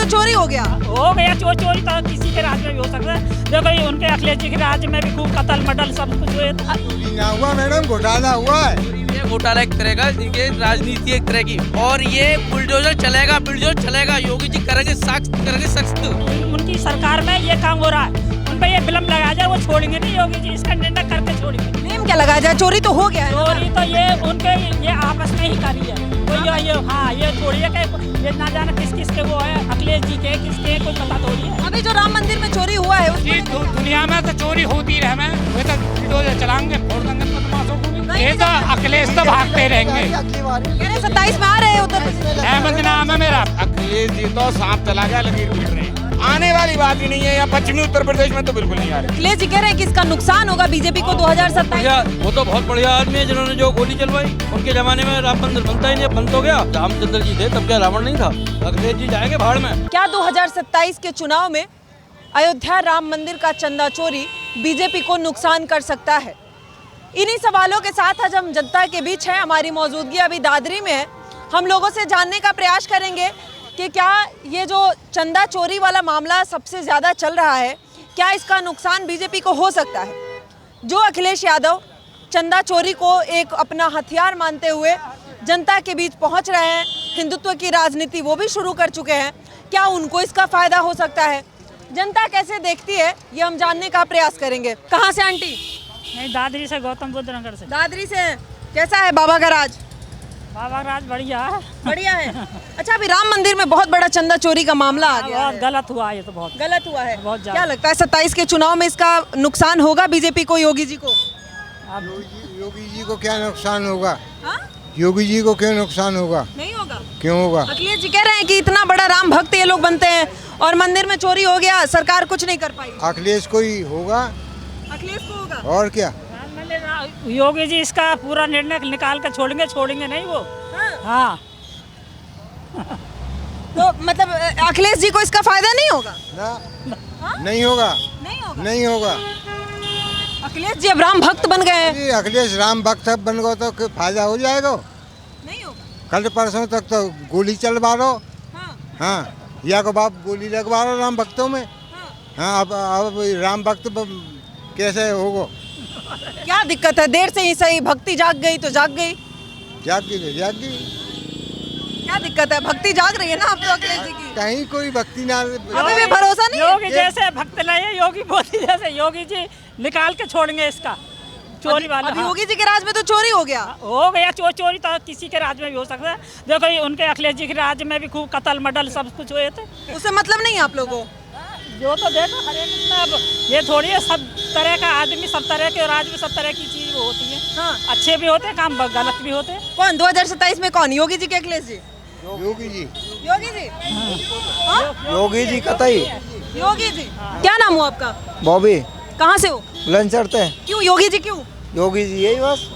चोरी हो गया। चोरी तो किसी के राज्य में भी हो सकता है। देखो ये उनके अखिलेश जी के राज्य में भी खूब कत्ल मर्डर सब कुछ हुए। ना हुआ मैडम, घोटाला हुआ है। ये घोटाला एक तरह का, ये राजनीति एक तरह की, और ये बुलडोजर चलेगा। योगी जी करेंगे सख्त। उनकी सरकार में ये काम हो रहा है, उन पे ये विलम्ब लगाया जाए, वो छोड़ेंगे नहीं योगी जी, इसका निर्णय करके छोड़ेंगे। ब्लेम क्या लगाया जाए, चोरी तो हो गया है। चोरी तो ये उनके ये आपस में ही करी है। ये छोड़िए कि ये ना जाने किस के वो है, अखिलेश जी के किसके कोई पता थोड़ी है। अभी जो राम मंदिर में चोरी हुआ है जी, दुनिया में तो चोरी होती रहे, में वे तो बुलडोजर चलाएंगे, फोड़ देंगे बदमाशों को भी। ये तो अखिलेश तो भागते रहेंगे। 27 में आ रहे हैं उत्तर प्रदेश। अहमद नाम है मेरा। अखिलेश जी तो सांप चला गया, लकीर पीट रहे हैं। आने वाली बात ही नहीं है, यहाँ पश्चिमी उत्तर प्रदेश में तो बिल्कुल नहीं आ रहे। अखिलेश जी कह रहे हैं कि इसका नुकसान होगा बीजेपी को 2027। वो तो बहुत बढ़िया आदमी है जिन्होंने जो गोली चलवाई। उनके जमाने में राम मंदिर बनता ही नहीं, बंद हो गया। रामचंद्र जी थे तब क्या रावण नहीं था? अखिलेश जी जाएंगे भाड़ में। क्या 2027 के चुनाव में अयोध्या राम मंदिर का चंदा चोरी बीजेपी को नुकसान कर सकता है? इन्हीं सवालों के साथ आज हम जनता के बीच हैं। हमारी मौजूदगी अभी दादरी में है। हम लोगों से जानने का प्रयास करेंगे कि क्या ये जो चंदा चोरी वाला मामला सबसे ज़्यादा चल रहा है, क्या इसका नुकसान बीजेपी को हो सकता है? जो अखिलेश यादव चंदा चोरी को एक अपना हथियार मानते हुए जनता के बीच पहुंच रहे हैं, हिंदुत्व की राजनीति वो भी शुरू कर चुके हैं, क्या उनको इसका फ़ायदा हो सकता है? जनता कैसे देखती है ये हम जानने का प्रयास करेंगे। कहाँ से आंटी? नहीं, दादरी से, गौतम बुद्ध नगर से। दादरी से। कैसा है बाबा का राज? बाबा राज बढ़िया है। बढ़िया है। अच्छा, अभी राम मंदिर में बहुत बड़ा चंदा चोरी का मामला आ गया बहुत है। गलत हुआ, ये तो बहुत गलत हुआ है। बहुत ज्यादा। क्या लगता है 27 के चुनाव में इसका नुकसान होगा बीजेपी को, योगी जी को? योगी जी को क्या नुकसान होगा? हाँ? योगी जी को क्यों नुकसान होगा? नहीं होगा। क्यों होगा? अखिलेश जी कह रहे हैं कि इतना बड़ा राम भक्त ये लोग बनते हैं और मंदिर में चोरी हो गया, सरकार कुछ नहीं कर पाई। अखिलेश को ही होगा। अखिलेश को होगा और क्या? योगी जी इसका पूरा निर्णय निकाल कर छोड़ेंगे नहीं वो। हाँ। तो मतलब अखिलेश जी को इसका फायदा नहीं होगा? ना, नहीं होगा। नहीं होगा। अखिलेश जी अब राम भक्त बन गए हैं। अखिलेश राम भक्त बन गए तो फायदा हो जाएगा? नहीं होगा। कल परसों तक तो गोली चलवा रहो। हाँ, या को बाप गोली लगवा रहो राम भक्तों में। हाँ, अब राम भक्त कैसे होगा? क्या दिक्कत है? देर से ही सही, भक्ति जाग गई तो जाग गई। जाग गई। क्या दिक्कत है? भक्ति जाग रही है ना आप तो अखिलेश जी की। कहीं कोई भक्ति ना, अभी भी भरोसा नहीं है? योगी जैसे भक्त नहीं, योगी मोदी जैसे योगी जी निकाल के छोड़ेंगे इसका चोरी वाला। अभी योगी जी के राज में तो चोरी हो गया। चोरी तो किसी के राज्य में भी हो सकता है। देखो ये उनके अखिलेश जी के राज्य में भी खूब कत्ल मर्डर सब कुछ हुए थे। उससे मतलब नहीं आप लोगों को? जो तो देखो हर एक में, अब ये थोड़ी है, सब तरह का आदमी, सब तरह के राज्य में सब तरह की चीज वो होती है। हाँ। अच्छे भी होते हैं काम, गलत भी होते हैं। कौन 2027 में कौन, योगी जी के अखिलेश जी? योगी जी। योगी जी। योगी जी कतई। योगी जी। क्या नाम हुआ आपका? बॉबी। कहाँ से हो? बुलंद चढ़ते हैं। क्यों योगी जी, क्यों? योगी जी यही बस।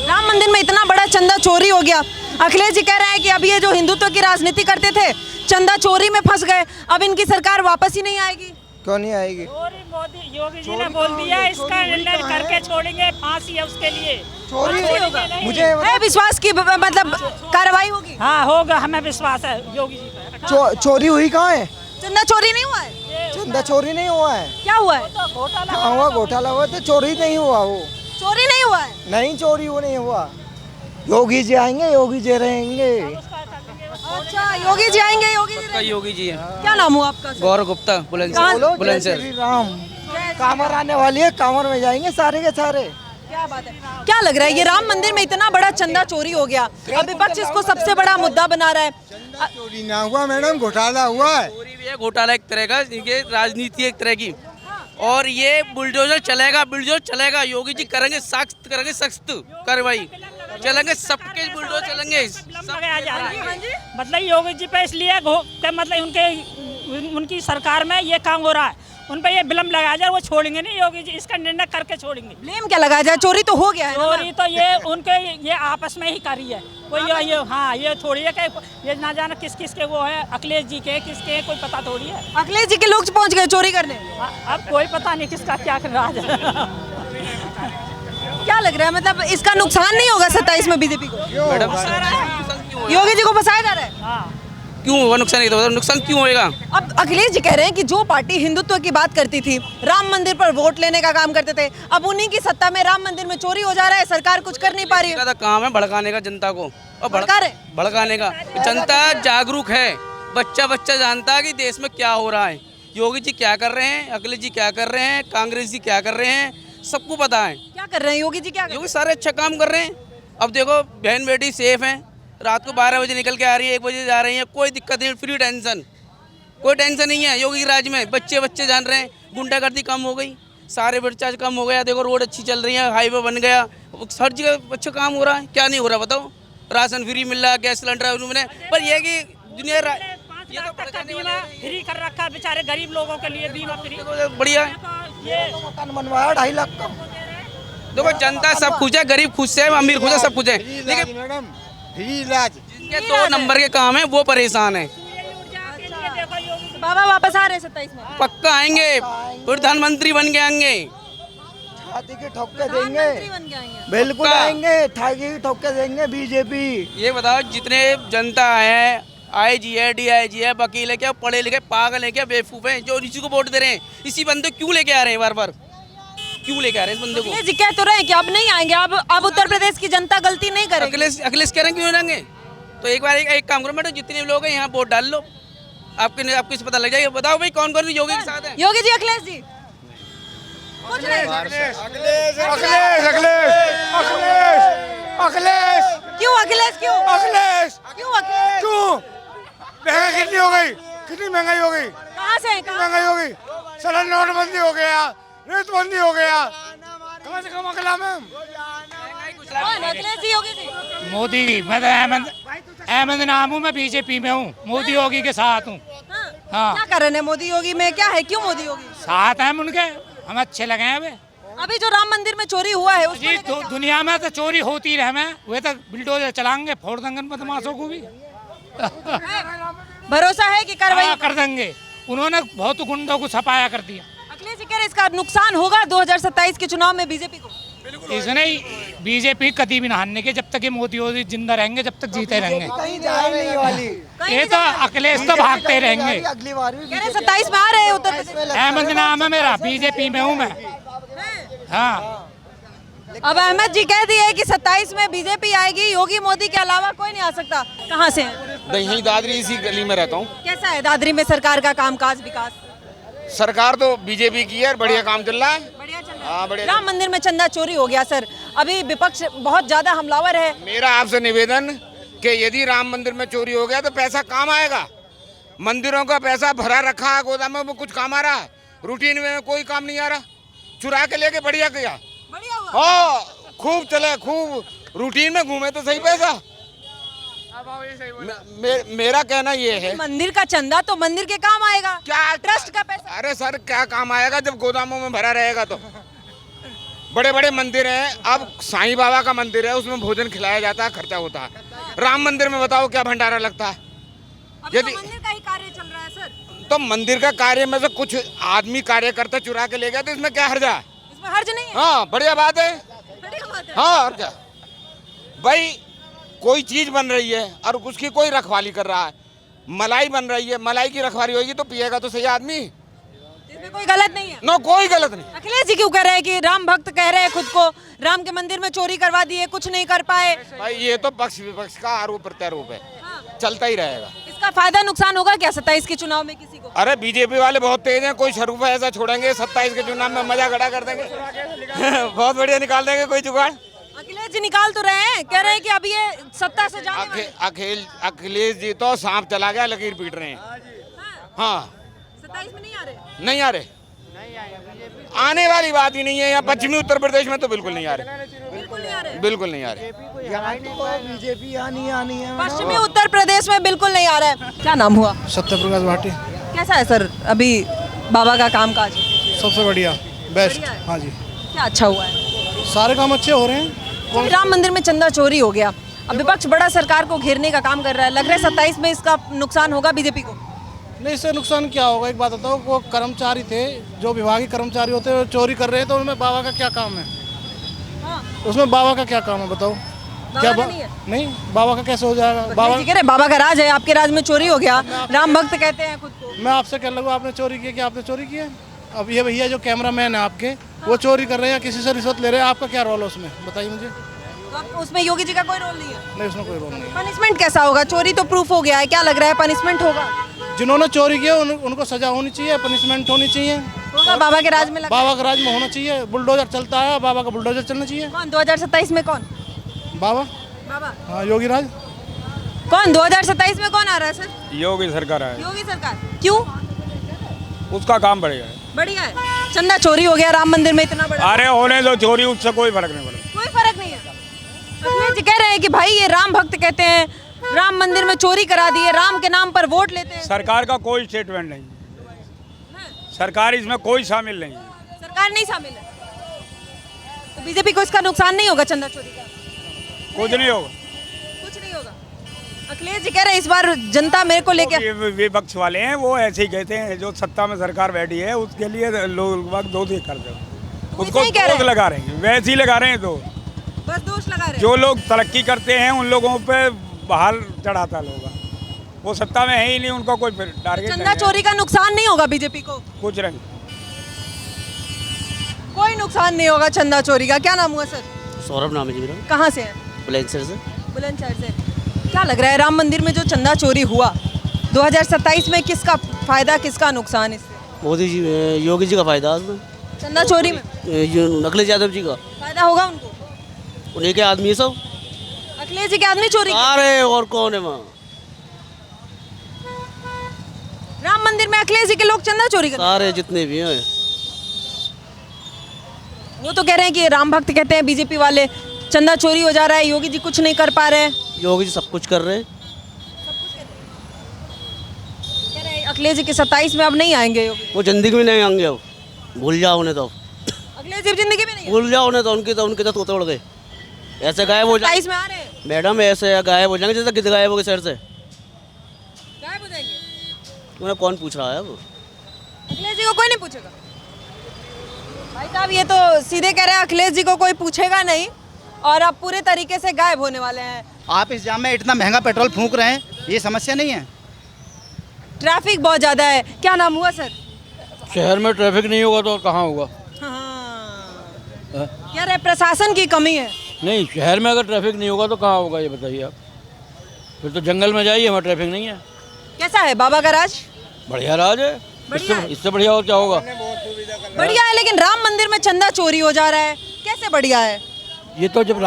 राम मंदिर में इतना बड़ा चंदा चोरी हो गया, अखिलेश जी कह रहे हैं कि अब ये जो हिंदुत्व की राजनीति करते थे चंदा चोरी में फंस गए, अब इनकी सरकार वापस ही नहीं आएगी। क्यों नहीं आएगी? मोदी योगी जी ने बोल दिया इसका निर्णय करके छोड़ेंगे, फांसी है उसके लिए। चोरी होगा मुझे है विश्वास की मतलब कार्रवाई होगी? हाँ होगा, हमें विश्वास है योगी जी पर। चोरी हुई कहाँ है? चंदा चोरी नहीं हुआ है। चंदा चोरी नहीं हुआ है। क्या हुआ है? कहाँ हुआ? घोटाला हुआ तो चोरी नहीं हुआ। वो चोरी नहीं हुआ है। नहीं, चोरी वो नहीं हुआ। योगी जी आएंगे, योगी जी रहेंगे। अच्छा, योगी जी आएंगे, योगी जी रहेंगे। योगी जी है। क्या नाम हुआ आपका? गौरव गुप्ता, बुलंदशहर। श्री राम। कांवर आने वाली है, कांवर में जाएंगे सारे के सारे। क्या बात है? क्या लग रहा है ये राम मंदिर में इतना बड़ा चंदा चोरी हो गया, अब विपक्ष इसको सबसे बड़ा मुद्दा बना रहा है। चोरी ना हुआ मैडम, घोटाला हुआ है। चोरी भी है, घोटाला एक तरह का, ये राजनीति एक तरह की, और ये बुलडोजर चलेगा। योगी जी करेंगे सख्त कार्रवाई, चलेंगे सबके बुलडोजर चलेंगे। लगाया जा रहा है मतलब योगी जी पे, इसलिए मतलब उनकी सरकार में ये काम हो रहा है, उन पे ये विलम्ब लगाया जाए, वो छोड़ेंगे नहीं योगी जी, इसका निर्णय करके छोड़ेंगे। ब्लेम क्या लगाया जाए? चोरी तो हो गया है। चोरी तो ये उनके ये आपस में ही करी है। कोई ये थोड़ी है कि ये ना जाने किस के वो है, अखिलेश जी के किसके कोई पता थोड़ी है। अखिलेश जी के लोग पहुंच गए चोरी करने। अब कोई पता नहीं किसका क्या कर रहा है। क्या लग रहा है मतलब इसका नुकसान नहीं होगा 27 में बीजेपी को? मैडम योगी जी को फंसाया जा रहा है। क्यों होगा नुकसान? नहीं तो नुकसान क्यों होएगा? अब अखिलेश जी कह रहे हैं कि जो पार्टी हिंदुत्व की बात करती थी, राम मंदिर पर वोट लेने का काम करते थे, अब उन्हीं की सत्ता में राम मंदिर में चोरी हो जा रहा है, सरकार कुछ कर नहीं पा रही है। का काम है भड़काने का जनता को, और भड़का रहे? भड़काने का। जनता जागरूक है, बच्चा बच्चा जानता है कि देश में क्या हो रहा है, योगी जी क्या कर रहे हैं, अखिलेश जी क्या कर रहे हैं, कांग्रेस जी क्या कर रहे हैं, सबको पता है। क्या कर रहे हैं योगी जी? क्या कर रहे योगी सारे अच्छा काम कर रहे हैं। अब देखो बहन बेटी सेफ हैं, रात को 12 बजे निकल के आ रही है, 1 बजे जा रही है, कोई दिक्कत नहीं, फ्री टेंशन, कोई टेंशन नहीं है योगी राज में। बच्चे बच्चे जान रहे हैं, गुंडागर्दी कम हो गई, सारे भ्रष्टाचार कम हो गया। देखो रोड अच्छी चल रही है, हाईवे बन गया, हर जगह अच्छा काम हो रहा है। क्या नहीं हो रहा बताओ? राशन फ्री मिल रहा है, गैस सिलेंडर मैंने, पर यह कि दुनिया ये तो बीमा फ्री कर रखा है बेचारे गरीब लोगों के लिए, बीमा फ्री बढ़िया है। ये मकान बनवाया 2.5 लाख का। देखो जनता सब कुछ है, गरीब खुश है, अमीर खुश है, सब कुछ है, लेकिन मैडम फ्री इलाज जिनके 2 नंबर के काम है वो परेशान है। बाबा वापस आ रहे हैं 27 में? पक्का आएंगे, प्रधानमंत्री बन के आएंगे। छाती की ठोक के प्रधानमंत्री देंगे, बन के आएंगे। बिल्कुल पक्का। आएंगे, छाती की ठोक के देंगे बीजेपी। ये बताओ जितने जनता है, IG है, DIG है, वकील है, क्या पढ़े लिखे पागल है क्या, बेवकूफ है, जो इसी को वोट दे रहे हैं, इसी बंदे को क्यों लेके आ रहे हैं बार बार, क्यों लेके आ रहे हैं इस बंदे को? अखिलेश जी कह तो रहे हैं कि अब नहीं आएंगे, अब उत्तर प्रदेश की जनता गलती नहीं करेगी। अखिलेश कह रहे हैं क्यों नहीं आएंगे? तो एक बार एक काम करो मैडम, जितने लोग हैं यहाँ वोट डाल लो, आपको इसे पता लग जाएगा। बताओ भाई कौन कौन योगी के साथ है? योगी जी, अखिलेश जी कुछ नहीं। अखिलेश अखिलेश अखिलेश अखिलेश क्यों अखिलेश? क्यों अखिलेश क्यों अखिलेश? क्यों? महंगाई कितनी हो गई? कितनी महंगाई हो गई? कहाँ से है? कहाँ? महंगाई हो गई, सारा नोटबंदी हो गया, रेतबंदी हो गया, कहाँ से कम अकला मैम? कौन? अखिलेश जी, योगी जी? मोदी। मैं तो अहमद नाम हूँ, मैं बीजेपी में हूँ, मोदी योगी के साथ हूँ। हाँ। क्या कर रहे हैं मोदी योगी में? क्या है, क्यों मोदी योगी? साथ हैं उनके, हम अच्छे लगे हैं वे। अभी जो राम मंदिर में चोरी हुआ है उसको जी लेकर क्या? दुनिया में तो चोरी होती रहे, मैं वे तो बुलडोजर चलाएंगे, फोड़ देंगे बदमाशों को भी। भरोसा है कि कार्रवाई हाँ, कर देंगे। उन्होंने बहुत गुंडों को सफाया कर दिया। अखिलेश जी कह रहे हैं इसका नुकसान होगा 2027 के चुनाव में बीजेपी को। इसने बीजेपी कभी भी ना हारने के, जब तक ये मोदी योगी जिंदा रहेंगे जब तक जीते रहेंगे। कहीं जाए नहीं वाली। ये तो अखिलेश तो भागते रहेंगे। अगली बार भी कह रहे हैं 27 में आ रहे हैं उत्तर प्रदेश। अहमद नाम है मेरा, बीजेपी में हूँ मैं। हाँ, अब अहमद जी कह दिए कि 27 में बीजेपी आएगी, योगी मोदी के अलावा कोई नहीं आ सकता। कहाँ से हैं? यहीं दादरी इसी गली में रहता हूँ। कैसा है दादरी में सरकार का कामकाज, विकास? सरकार तो बीजेपी की है, बढ़िया काम चल रहा है। बढ़िया चल हाँ, बढ़िया। राम मंदिर में चंदा चोरी हो गया सर, अभी विपक्ष बहुत ज्यादा हमलावर है। मेरा आपसे निवेदन कि यदि राम मंदिर में चोरी हो गया तो पैसा काम आएगा। मंदिरों का पैसा भरा रखा है गोदामों में, कुछ काम आ रहा है? रूटीन में कोई काम नहीं आ रहा। चुरा के लेके बढ़िया किया, बढ़िया हुआ। हाँ खूब चले, खूब रूटीन में घूमे तो सही पैसा। मेरा कहना ये है, मंदिर का चंदा तो मंदिर के काम आएगा, क्या ट्रस्ट का पैसा। अरे सर क्या काम आएगा जब गोदामों में भरा रहेगा? तो बड़े बड़े मंदिर हैं, अब साईं बाबा का मंदिर है, उसमें भोजन खिलाया जाता है, खर्चा होता है। राम मंदिर में बताओ क्या भंडारा लगता है? अभी तो मंदिर का ही कार्य चल रहा है सर। तो मंदिर का कार्य में से कुछ आदमी कार्यकर्ता चुरा के ले गया तो इसमें क्या हर्जा है? इसमें हर्ज नहीं है। हाँ बढ़िया बात है। बढ़िया बात है। हाँ और क्या भाई, कोई चीज बन रही है और उसकी कोई रखवाली कर रहा है। मलाई बन रही है, मलाई की रखवाली होगी तो पिएगा तो सही आदमी। इसमें कोई गलत नहीं है। नो कोई गलत नहीं। अखिलेश जी क्यों कह रहे हैं कि राम भक्त कह रहे हैं खुद को, राम के मंदिर में चोरी करवा दिए, कुछ नहीं कर पाए? भाई ये तो पक्ष विपक्ष का आरोप प्रत्यारोप है, चलता ही रहेगा। इसका फायदा नुकसान होगा क्या 27 के चुनाव में किसी को? अरे बीजेपी वाले बहुत तेज हैं, कोई शरूफ ऐसा छोड़ेंगे 27 के चुनाव में मजा गड़ा कर देंगे। बहुत बढ़िया निकाल देंगे कोई जुगाड़। अखिलेश जी निकाल तो रहे हैं, कह रहे हैं कि अब ये सत्ता से जाने वाले हैं। अखिलेश जी तो सांप चला गया लकीर पीट रहे हैं। हाँ 27 में नहीं आ रहे। नहीं आ रहे, आने वाली बात ही नहीं है। यहाँ पश्चिमी उत्तर प्रदेश में तो बिल्कुल नहीं आ रहे, बिल्कुल नहीं आ रहे। बिल्कुल नहीं आ रहे। यहाँ तो बीजेपी आनी है। पश्चिमी उत्तर प्रदेश में बिल्कुल नहीं आ रहा है। क्या नाम हुआ? सत्यप्रकाश भाटी। कैसा है सर अभी बाबा का कामकाज? सबसे बढ़िया, बेस्ट। बढ़िया है। हाँ जी, क्या अच्छा हुआ है? सारे काम अच्छे हो रहे हैं। राम मंदिर में चंदा चोरी हो गया, अब विपक्ष बड़ा सरकार को घेरने का काम कर रहा है, लग रहा है 27 में इसका नुकसान होगा बीजेपी को। नहीं, इससे नुकसान क्या होगा? एक बात बताओ, वो कर्मचारी थे जो विभागीय कर्मचारी होते हैं चोरी कर रहे हैं, तो उनमें बाबा का क्या काम है? उसमें बाबा का क्या काम है बताओ? बाबा का नहीं है? नहीं, बाबा का कैसे हो जाएगा? बाबा बाबा जी कह रहे बाबा का राज है, आपके राज में चोरी हो गया, राम भक्त कहते हैं खुद को। मैं आपसे कह लगूँ आपने चोरी की, क्या आपने चोरी की है? अब ये भैया जो कैमरामैन है आपके, वो चोरी कर रहे हैं, किसी से रिश्वत ले रहे हैं, आपका क्या रोल है उसमें, बताइए मुझे। तो अब उसमें योगी जी का कोई रोल नहीं है? नहीं, उसमें कोई रोल नहीं है। पनिशमेंट कैसा होगा? चोरी तो प्रूफ हो गया है, क्या लग रहा है पनिशमेंट होगा? जिन्होंने चोरी किया उनको सजा होनी चाहिए, पनिशमेंट होनी चाहिए। होगा बाबा के राज में लगा? बाबा का राज में होना चाहिए। बुलडोजर चलता है, बाबा का बुलडोजर चलना चाहिए। कौन 2027 में कौन? बाबा, बाबा हाँ, योगी राज। कौन 2027 में कौन आ रहा है सर? योगी सरकार है, योगी सरकार। क्यों? उसका काम बढ़ेगा। बढ़िया है। चंदा चोरी हो गया राम मंदिर में इतना बड़ा, अरे होने दो चोरी, उससे कोई फर्क नहीं पड़ेगा। कोई फर्क नहीं है। अखिलेश जी कह रहे हैं कि भाई ये राम भक्त कहते हैं, राम मंदिर में चोरी करा दिए, राम के नाम पर वोट लेते हैं। सरकार का कोई स्टेटमेंट नहीं, सरकार इसमें कोई शामिल नहीं है। सरकार नहीं शामिल है तो बीजेपी को इसका नुकसान नहीं होगा चंदा चोरी का? कुछ नहीं होगा। कुछ नहीं होगा। अखिलेश जी कह रहे हैं इस बार जनता मेरे को लेके, ये विपक्ष वाले हैं, वो ऐसे ही कहते हैं, जो सत्ता में सरकार बैठी है उसके लिए लोग वक्त दोष ही कर दे, उसको वैसे ही कह रहे दोष हैं। लगा रहे हैं, वैसे ही लगा रहे हैं। तो बस दोष लगा रहे हैं। जो लोग तरक्की करते हैं उन लोगों पे बहाल चढ़ाता लोग, वो सत्ता में है ही नहीं, उनको कोई टारगेट चंदा नहीं चोरी का नुकसान नहीं होगा बीजेपी को? है। कुछ नहीं, कोई नुकसान नहीं होगा चंदा चोरी का। क्या नाम हुआ सर? सौरभ नाम है जी मेरा, कहाँ से है? बुलंदशहर से। बुलंदशहर से। क्या लग रहा है राम मंदिर में जो चंदा चोरी हुआ 2027 में, किसका फायदा किसका नुकसान इससे? मोदी जी, योगी जी का फायदा उसमें, चंदा चोरी में अखिलेश यादव जी का, फायदा होगा उनको? उन्हीं के आदमी है सब। अखिलेश जी के आदमी चोरी किए। अरे और कौन है वहाँ? राम मंदिर में अखिलेश जी के लोग चंदा चोरी कर, सारे जितने भी हैं। वो तो कह रहे हैं कि राम भक्त कहते हैं बीजेपी वाले चंदा चोरी हो जा रहा है, योगी जी कुछ नहीं कर पा रहे हैं। योगी जी सब कुछ कर रहे हैं। कह रहे हैं अखिलेश जी के 27 में अब नहीं आएंगे योगी। वो जिंदगी में नहीं आएंगे, अब भूल जाओ उन्हें, तो अखिलेश जी जिंदगी में नहीं भूल जाओ उन्हें, तो उनके तो तोड़ गए, ऐसे गायब हो जाए। 27 में आ रहे हैं, मैडम ऐसे गायब हो जाएंगे जैसे गिद्ध गायब हो गए शहर से। गायब हो जाएंगे। उन्हें कौन पूछ रहा है अब? अखिलेश जी को कोई नहीं पूछेगा? भाई साहब ये तो सीधे कह रहे हैं अखिलेश जी को कोई पूछेगा नहीं और अब पूरे तरीके से गायब होने वाले हैं। आप इस जाम में इतना महंगा पेट्रोल फूंक रहे हैं, ये समस्या नहीं है? ट्रैफिक बहुत ज़्यादा है। क्या नाम हुआ सर? शहर में ट्रैफिक नहीं होगा तो कहाँ होगा? हाँ। कह रहे प्रशासन की कमी है। नहीं, शहर में अगर ट्रैफिक नहीं होगा तो कहाँ होगा, ये बताइए आप। फिर तो जंगल में जाइए, वहाँ ट्रैफिक नहीं है। कैसा है बाबा का राज? बढ़िया राज है, इससे बढ़िया और क्या होगा? बढ़िया है, लेकिन राम मंदिर में चंदा चोरी हो जा रहा है, कैसे बढ़िया है? ये तो जब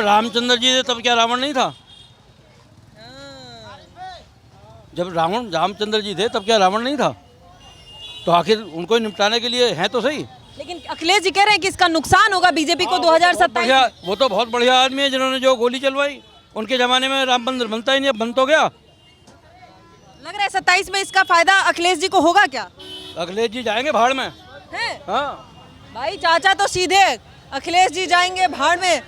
रामचंद्र जी थे तब क्या रावण नहीं था? जब रामचंद्र जी थे तब क्या रावण नहीं था? तो आखिर उनको निपटाने के लिए हैं तो सही। लेकिन अखिलेश जी कह रहे हैं कि इसका नुकसान होगा बीजेपी को 2027। वो तो बहुत बढ़िया आदमी है जिन्होंने जो गोली चलवाई। उनके जमाने में राम मंदिर बनता ही नहीं, अब बन तो गया। लग रहा है 27 में इसका फायदा अखिलेश जी को होगा क्या? अखिलेश जी जाएंगे भाड़ में। है? हाँ, भाई चाचा तो सीधे अखिलेश जी जाएंगे भाड़ में,